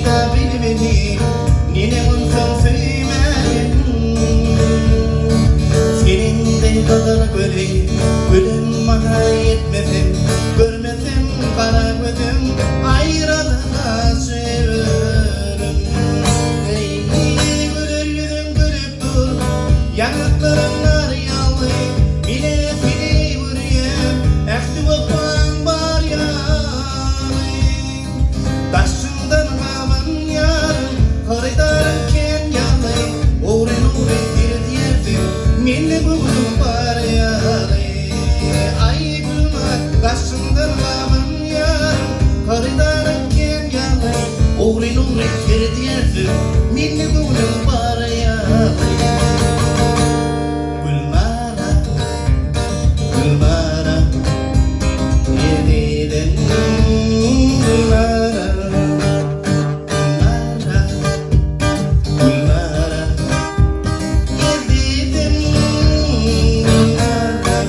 da bilmedi, nene olsam söylemedim. Senin de kadar gülüm, gülüm bana yetmesin. Görmesin kara gözüm, ayrılığına severim. Ey güler yüzün gülüp dur, yanakların nar yağlı. Bile seni vurayım, ekti bapan var yarım. Taşından kalan yarım, koridarım ken yalı. Uğren uğren bir diyerdim, minni buldum var yarım. Ay gülüm, taşından kalan yarım, koridarım ken yalı. Uğren uğren bir diyerdim, minni buldum var yarım. Gülmara, yediden gülmara, gülmara, yediden gülmara.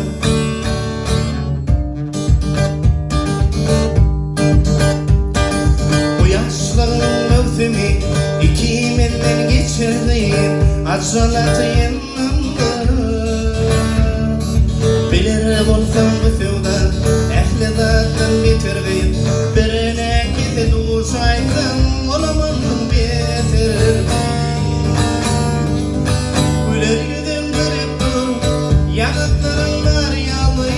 Bu yaşların mevsimi ikimizden geçirdiğin acılatı yanımda. Bilir bolsam bu sevdan, ehli zattan bitirgin. Birine gidi duşaydan, olamanın bitirgin. Güler yüzün gülüp dur, yanakların nar yağlı.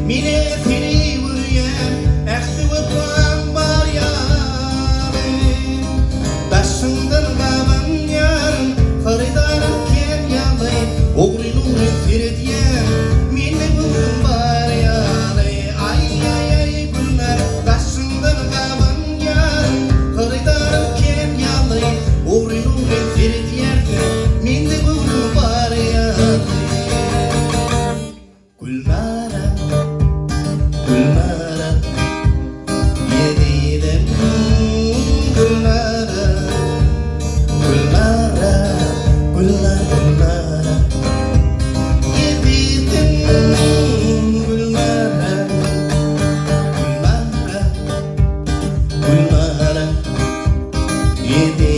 Mine seni vurayım, ekti vıpan var yarım. Taşından kalan yarım, karidarım ken yalı. Uğrin uğrin firdiyem, minni buldum var yarı. Ay ay ay gülmer, taşından kalan yarım, karidarım ken yalı. Uğrin uğrin firdiyem, minni buldum var yarı. Gülmara, gülmara, yediden gülmara, gülmara, gülmara, gülmara, yediden gülmara, gülmara, gülmara, yediden.